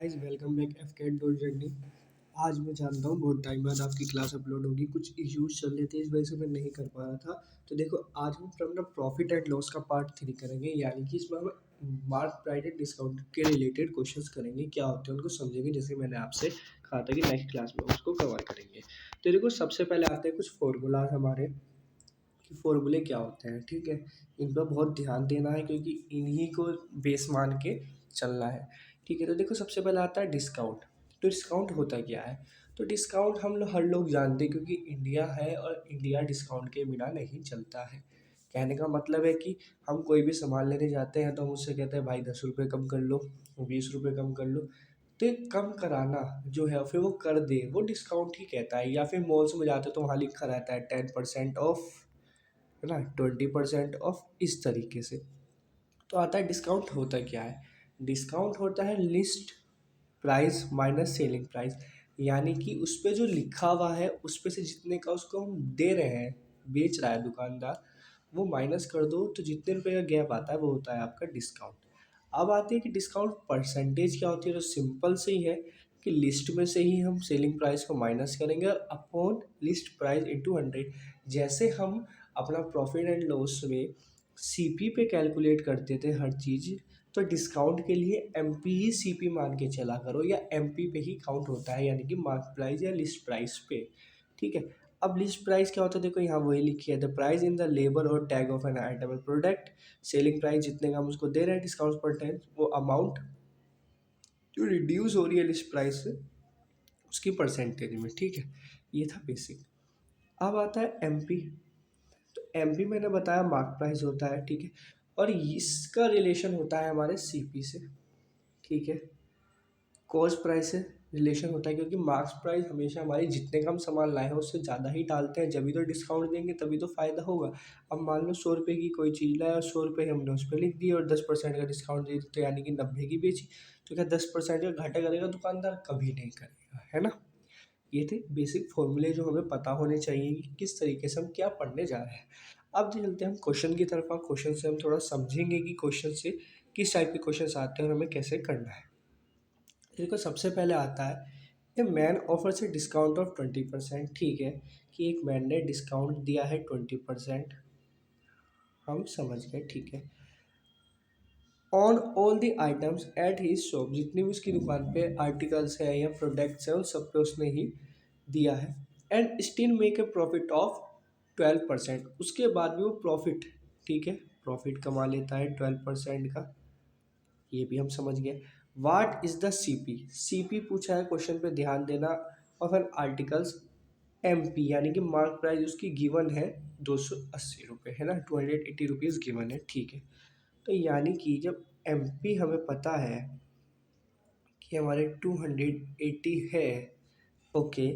Guys welcome back एफकेट dot journey. आज मैं जानता हूँ बहुत टाइम बाद आपकी क्लास अपलोड होगी, कुछ इश्यूज चल रहे थे इस वजह से मैं नहीं कर पा रहा था। तो देखो आज हम अपना प्रॉफिट एंड लॉस का पार्ट 3 करेंगे, यानी कि इसमें हम मार्क प्राइस एंड डिस्काउंट के रिलेटेड क्वेश्चंस करेंगे, क्या होते हैं उनको समझेंगे, जैसे मैंने आपसे कहा था कि नेक्स्ट क्लास में उसको कवर करेंगे। तो देखो सबसे पहले आते हैं कुछ फॉर्मूलाज हमारे कि फॉर्मूले क्या होते हैं। ठीक है, इन पर बहुत ध्यान देना है क्योंकि इन्हीं को बेस मान के चलना है। ठीक है, तो देखो सबसे पहले आता है डिस्काउंट। तो डिस्काउंट होता क्या है? तो डिस्काउंट हम लोग हर लोग जानते हैं क्योंकि इंडिया है और इंडिया डिस्काउंट के बिना नहीं चलता है। कहने का मतलब है कि हम कोई भी सामान लेने जाते हैं तो हम उससे कहते हैं भाई 10 रुपये कम कर लो, 20 रुपये कम कर लो। तो ये कम कराना जो है फिर वो कर दे वो डिस्काउंट ही कहता है। या फिर मॉल्स में जाते तो वहाँ लिखा रहता है 10% ऑफ, है ना, 20% ऑफ, इस तरीके से। तो आता है डिस्काउंट होता क्या है। डिस्काउंट होता है list price minus selling price, यानी कि उस पे जो लिखा हुआ है उस पे से जितने का उसको हम दे रहे हैं, बेच रहा है दुकानदार, वो माइनस कर दो तो जितने रुपए का गैप आता है वो होता है आपका डिस्काउंट। अब आती है कि डिस्काउंट परसेंटेज क्या होती है। तो सिंपल से ही है कि लिस्ट में से ही हम सेलिंग प्राइस को माइनस करेंगे और अपॉन लिस्ट प्राइस इंटू 100। जैसे हम अपना प्रॉफिट एंड लॉस में सीपी पे कैलकुलेट करते थे हर चीज़, तो डिस्काउंट के लिए एमपी ही सीपी मान के चला करो, या एमपी पे ही काउंट होता है, यानी कि मार्क प्राइस या लिस्ट प्राइस पे। ठीक है, अब लिस्ट प्राइस क्या होता है, देखो यहाँ वही लिखी है, the price in the label और tag of an item product. Selling price जितने का हम उसको दे रहे हैं डिस्काउंट पर 10, वो अमाउंट जो रिड्यूस हो रही है लिस्ट प्राइस से उसकी परसेंटेज में। ठीक है, ये था बेसिक। अब आता है एमपी। तो एमपी मैंने बताया मार्क प्राइस होता है। ठीक है, और इसका रिलेशन होता है हमारे सीपी से। ठीक है, कॉस्ट प्राइस से रिलेशन होता है क्योंकि मार्क्स प्राइस हमेशा हमारी जितने का हम सामान लाए हैं उससे ज़्यादा ही डालते हैं, जब भी तो डिस्काउंट देंगे तभी तो फ़ायदा होगा। अब मान लो 100 रुपये की कोई चीज़ लाए और 100 रुपये हमने उस पर लिख दिए और 10% का डिस्काउंट दे दिया, तो यानी कि 90 की बेची, तो क्या 10% का घाटा करेगा दुकानदार? कभी नहीं करेगा, है ना। ये थे बेसिक फॉर्मूले जो हमें पता होने चाहिए कि किस तरीके से हम क्या पढ़ने जा रहे हैं। अब चलते हैं हम क्वेश्चन की तरफ। क्वेश्चन से हम थोड़ा समझेंगे कि क्वेश्चन से किस टाइप के क्वेश्चन आते हैं और हमें कैसे करना है। देखो सबसे पहले आता है ए मैन ऑफर से डिस्काउंट ऑफ 20%। ठीक है, कि एक मैन ने डिस्काउंट दिया है 20%, हम समझ गए। ठीक है, on all the items at his shop, जितनी भी उसकी दुकान पे आर्टिकल्स है या प्रोडक्ट्स है उन सब पे उसने ही दिया है। And still make a profit of 12%, उसके बाद भी वो प्रॉफिट, ठीक है, प्रॉफिट कमा लेता है 12% का, ये भी हम समझ गए। What is the CP, CP पूछा है क्वेश्चन पे, ध्यान देना। ऑफ एन आर्टिकल्स एमपी, यानी कि मार्क प्राइस उसकी गिवन है 280 रुपये, है ना, 280 रुपीज़ गिवन है। ठीक है, तो यानी कि जब एमपी हमें पता है कि हमारे 280 है, ओके,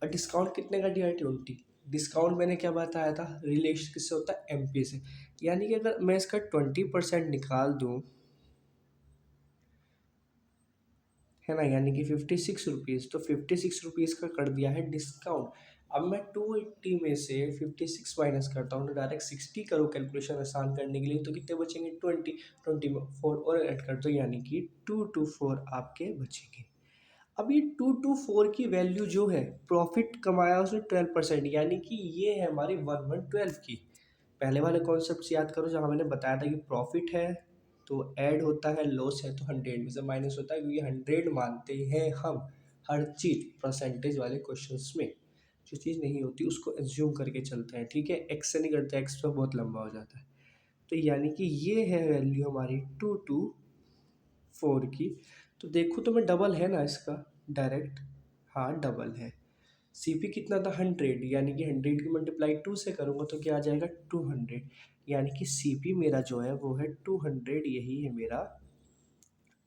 और डिस्काउंट कितने का दिया है? 20। डिस्काउंट मैंने क्या बताया था, रिलेशन किससे होता है? एमपी से। यानी कि अगर मैं इसका 20% निकाल दूँ, है ना, यानी कि 56 रुपीज़, तो 56 रुपीज़ का कर दिया है डिस्काउंट। अब मैं 280 में से 56 माइनस करता हूँ तो डायरेक्ट 60 करो कैलकुलेशन आसान करने के लिए, तो कितने बचेंगे? 20 में 4 और ऐड कर दो, यानी कि 224 आपके बचेंगे। अब ये 224 की वैल्यू जो है, प्रॉफिट कमाया उसने 12%, यानी कि ये है हमारी 1112 की। पहले वाले कॉन्सेप्ट याद करो जहाँ मैंने बताया था कि प्रॉफिट है तो ऐड होता है, लॉस है तो 100 में से माइनस होता है, क्योंकि 100 मानते हैं हम हर चीज़ परसेंटेज वाले क्वेश्चंस में। जो चीज़ नहीं होती उसको एज्यूम करके चलते हैं। ठीक है, एक्स से नहीं करते, एक्स तो बहुत लंबा हो जाता है। तो यानी कि ये है वैल्यू हमारी 224 की। तो देखो तो मैं डबल है ना इसका, डायरेक्ट, हाँ डबल है। सीपी कितना था? 100, यानी कि 100 की मल्टीप्लाई 2 से करूँगा तो क्या आ जाएगा? 200, यानी कि सीपी मेरा जो है वो है 200, यही है मेरा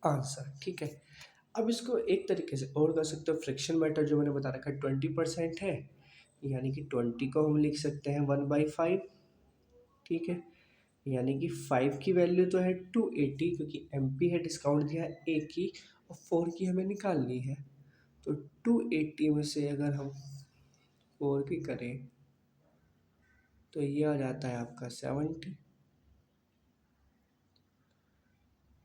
आंसर। ठीक है, अब इसको एक तरीके से और कर सकते हो, फ्रैक्शन मेथड जो मैंने बता रखा है 20% है, यानी कि 20 को हम लिख सकते हैं 1/5। ठीक है, यानी कि 5 की वैल्यू तो है 280, क्योंकि एमपी है, डिस्काउंट दिया है ए की, और 4 की हमें निकालनी है। तो 280 में से अगर हम 4 की करें तो ये आ जाता है आपका 70,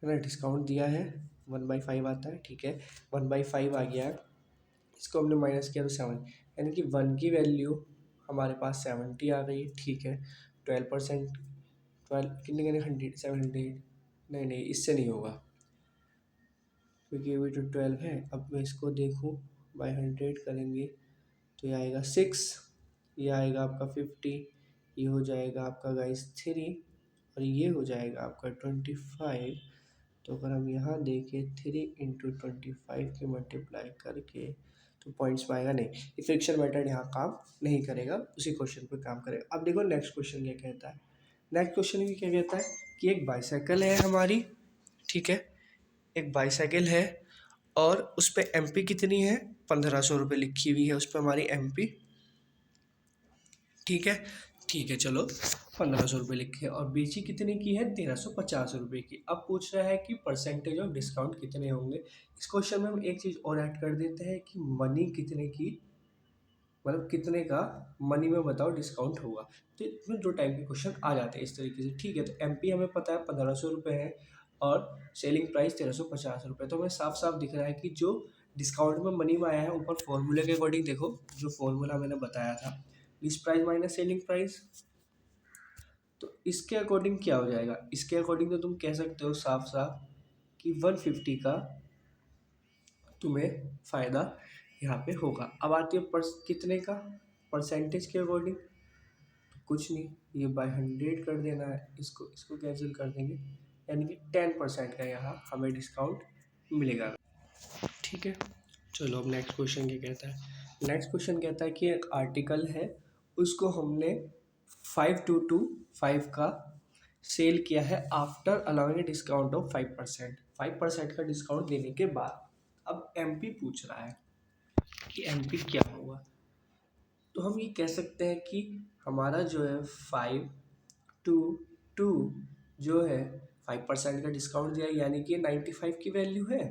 है ना, डिस्काउंट दिया है 1/5 आता है, ठीक है, 1/5 आ गया है। इसको हमने माइनस किया तो 7, यानी कि 1 की वैल्यू हमारे पास 70 आ गई, ठीक है। 12%, 12 कितने कितने 100 70, नहीं नहीं इससे नहीं होगा क्योंकि ये भी तो 12 है। अब मैं इसको देखूँ बाई 100 करेंगे तो ये आएगा 6, ये आएगा आपका 50, ये हो जाएगा आपका गाइस 3 और ये हो जाएगा आपका 25। तो अगर हम यहाँ देखें 3 × 25 के मल्टीप्लाई करके तो पॉइंट्स में आएगा नहीं, ये फ्रिक्शन मेथड यहाँ काम नहीं करेगा, उसी क्वेश्चन पे काम करेगा। अब देखो नेक्स्ट क्वेश्चन क्या कहता है। नेक्स्ट क्वेश्चन भी क्या कहता है कि एक बाईसाइकिल है हमारी, ठीक है, एक बाईसाइकिल है और उस पर एमपी कितनी है, 1500 रुपये लिखी हुई है उस पर हमारी एमपी, ठीक है, ठीक है, चलो 1500 रुपये लिखे और बेची कितने की है, 1350 रुपये की। अब पूछ रहा है कि परसेंटेज ऑफ डिस्काउंट कितने होंगे। इस क्वेश्चन में हम एक चीज़ और ऐड कर देते हैं कि मनी कितने की, मतलब कितने का मनी में बताओ डिस्काउंट होगा। तो इसमें 2 टाइप के क्वेश्चन आ जाते हैं इस तरीके से, ठीक है। तो एमपी हमें पता है 1500 रुपये है और सेलिंग प्राइस 1350 रुपये, तो हमें साफ साफ दिख रहा है कि जो डिस्काउंट में मनी में आया है, ऊपर फॉर्मूले के अकॉर्डिंग देखो जो फॉर्मूला मैंने बताया था, list price minus selling price, तो इसके अकॉर्डिंग क्या हो जाएगा, इसके अकॉर्डिंग तो तुम कह सकते हो साफ साफ कि 150 का तुम्हें फ़ायदा यहाँ पे होगा। अब आती है कितने का, परसेंटेज के अकॉर्डिंग, तो कुछ नहीं, ये बाय 100 कर देना है, इसको इसको कैंसिल कर देंगे, यानी कि 10% का यहाँ हमें डिस्काउंट मिलेगा, ठीक है। चलो अब नेक्स्ट क्वेश्चन क्या कहता है। नेक्स्ट क्वेश्चन कहता है कि एक आर्टिकल है, उसको हमने 5/2/5 का सेल किया है after allowing a discount of 5%, 5% का डिस्काउंट देने के बाद। अब एमपी पूछ रहा है कि एमपी क्या होगा, तो हम ये कह सकते हैं कि हमारा जो है 5/2/2 जो है 5% का डिस्काउंट दिया, यानी कि 95 की वैल्यू है,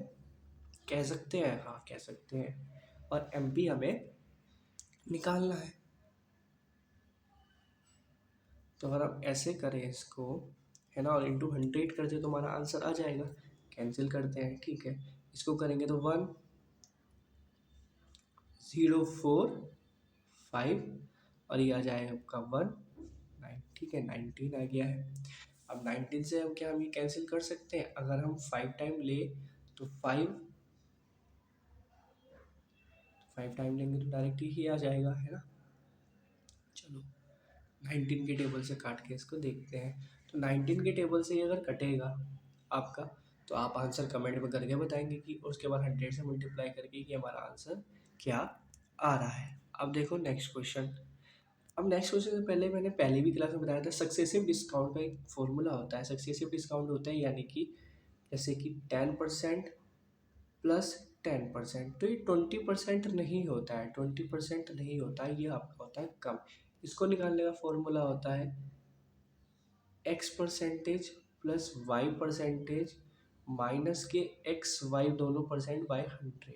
कह सकते हैं, हाँ कह सकते हैं। और एमपी हमें निकालना है, तो अगर हम ऐसे करें इसको, है ना, और इंटू 100 करते तो हमारा आंसर आ जाएगा। कैंसिल करते हैं, ठीक है, इसको करेंगे तो 1045 और ये आ जाएगा आपका 19, ठीक है, 19 आ गया है। अब 19 से हम क्या, हम ये कैंसिल कर सकते हैं, अगर हम 5 टाइम ले तो 5 टाइम लेंगे तो डायरेक्ट ही आ जाएगा, है ना। चलो 19 के टेबल से काट के इसको देखते हैं, तो 19 के टेबल से ये अगर कटेगा आपका, तो आप आंसर कमेंट में करके बताएंगे कि उसके बाद 100 से मल्टीप्लाई करके कि हमारा आंसर क्या आ रहा है। अब देखो नेक्स्ट क्वेश्चन। अब नेक्स्ट क्वेश्चन से पहले मैंने पहले भी क्लास में बताया था, सक्सेसिव डिस्काउंट का एक फॉर्मूला होता है। सक्सेसिव डिस्काउंट होता है यानी कि जैसे कि 10% प्लस 10%, तो ये 20% नहीं होता है, 20% नहीं होता है, ये आपका होता है कम। इसको निकालने का फॉर्मूला होता है x% प्लस y% माइनस के x y दोनों परसेंट बाय 100,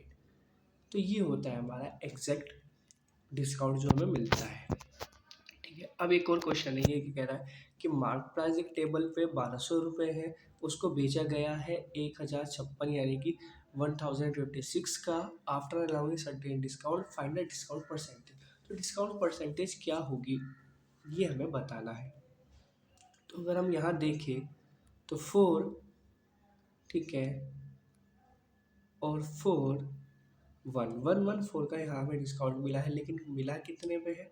तो ये होता है हमारा एग्जैक्ट डिस्काउंट जो हमें मिलता है, ठीक है। अब एक और क्वेश्चन है, ये कह रहा है कि मार्क प्राइस एक टेबल पे 1200 रुपये है, उसको बेचा गया है 1056 यानी कि 1056 का, after allowing certain discount, find the discount percentage. तो डिस्काउंट परसेंटेज क्या होगी ये हमें बताना है। तो अगर हम यहाँ देखें तो 4, ठीक है, और 4 का यहाँ हमें डिस्काउंट मिला है, लेकिन मिला कितने पे है,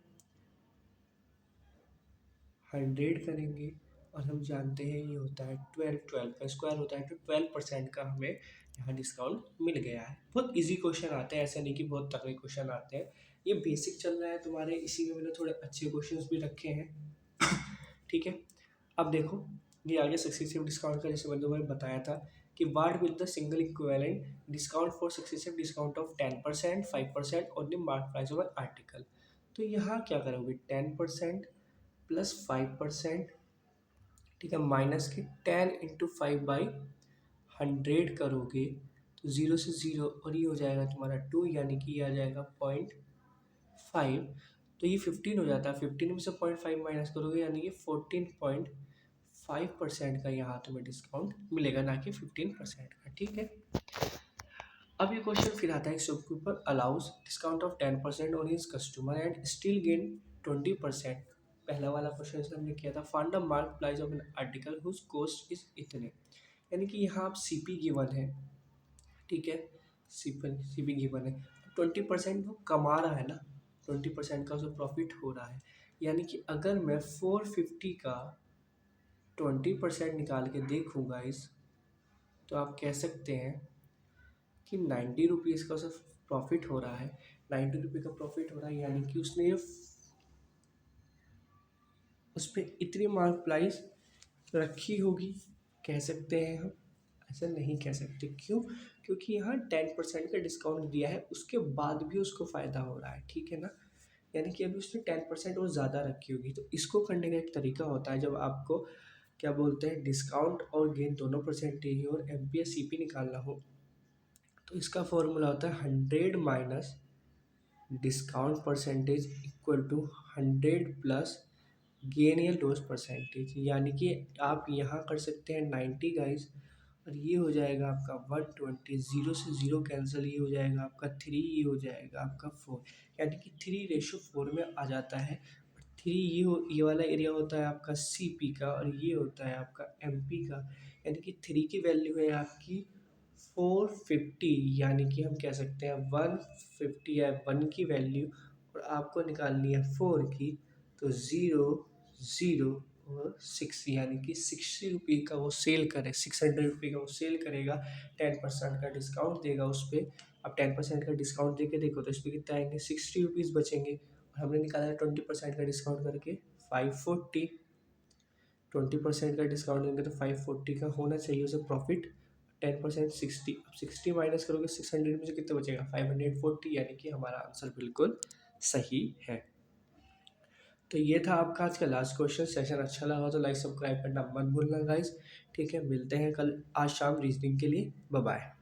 100 करेंगे और हम जानते हैं ये होता है 12 का स्क्वायर होता है, तो 12% का हमें यहाँ डिस्काउंट मिल गया है। बहुत इजी क्वेश्चन आते हैं, ऐसा नहीं कि बहुत तगड़े क्वेश्चन आते हैं, ये बेसिक चल रहा है तुम्हारे, इसी में मैंने थोड़े अच्छे क्वेश्चंस भी रखे हैं, ठीक है। अब देखो ये आगे सक्सेसिव डिस्काउंट का, जैसे मैंने तुम्हें बताया था कि what will the single equivalent discount for successive discount of 10%, 5% on the mark price of an article. तो यहाँ क्या करोगे, 10% प्लस 5%, ठीक है, माइनस के 10 × 5/100 करोगे तो 0 से 0 और ये हो जाएगा तुम्हारा 2, यानी कि ये आ जाएगा 0.5, तो ये 15 हो जाता है, 15 में से 0.5 माइनस करोगे यानी कि 14.5% का यहाँ तुम्हें डिस्काउंट मिलेगा, ना कि 15% का, ठीक है। अब ये क्वेश्चन फिर आता है shopkeeper allows discount of 10% on his customer and still gain 20%। पहला वाला क्वेश्चन से हमने किया था, find the mark price of an article whose cost is इतने। यानी कि यहाँ आप सीपी गिवन है, ठीक है, सीपी गिवन है, 20% वो कमा रहा है ना, 20% का उसको प्रॉफिट हो रहा है। यानी कि अगर मैं 450 का 20% निकाल के देखूँगा इस, तो आप कह सकते हैं कि 90 रुपीज़ का सिर्फ प्रॉफिट हो रहा है। 90 रुपये का प्रॉफिट हो रहा है, यानी कि उसने ये उस पर इतनी मार्क प्राइस रखी होगी, कह सकते हैं हम। ऐसा नहीं कह सकते, क्यों? क्योंकि यहाँ 10% का डिस्काउंट दिया है, उसके बाद भी उसको फ़ायदा हो रहा है, ठीक है ना। यानी कि अभी उसने 10% और ज़्यादा रखी होगी। तो इसको करने का एक तरीका होता है, जब आपको क्या बोलते हैं, डिस्काउंट और गेन दोनों परसेंटेज और M P S C P निकालना हो, तो इसका फॉर्मूला होता है 100 minus discount percentage equal to 100 plus gain या लॉस परसेंटेज। यानी कि आप यहाँ कर सकते हैं 90 गाइस, और ये हो जाएगा आपका 120, जीरो से जीरो कैंसिल, ये हो जाएगा आपका 3, ये हो जाएगा आपका 4, यानी कि 3:4 में आ जाता है। और 3 ये वाला एरिया होता है आपका सी पी का, और ये होता है आपका एम पी का। यानी कि 3 की वैल्यू है आपकी 450, यानी कि हम कह सकते हैं 150 है 1 की वैल्यू, और आपको निकालनी है 4 की। तो 0 0 और 6, यानी कि 60 रुपये का वो सेल करे, 600 रुपये का वो सेल करेगा। 10% का डिस्काउंट देगा उस पर। अब 10% का डिस्काउंट दे के देखो तो इस पर कितना आएंगे, 60 रुपीज़ बचेंगे। और हमने निकाला है 20% का डिस्काउंट करके 540। 20% का डिस्काउंट देंगे तो 540 का होना चाहिए उसे प्रॉफिट। 10% 60, अब 60 माइनस करोगे 600 में से कितना बचेगा, 540, यानी कि हमारा आंसर बिल्कुल सही है। तो ये था आपका आज का लास्ट क्वेश्चन। सेशन अच्छा लगा तो लाइक सब्सक्राइब करना मत भूलना गाइस, ठीक है। मिलते हैं कल आज शाम रीजनिंग के लिए। Bye bye.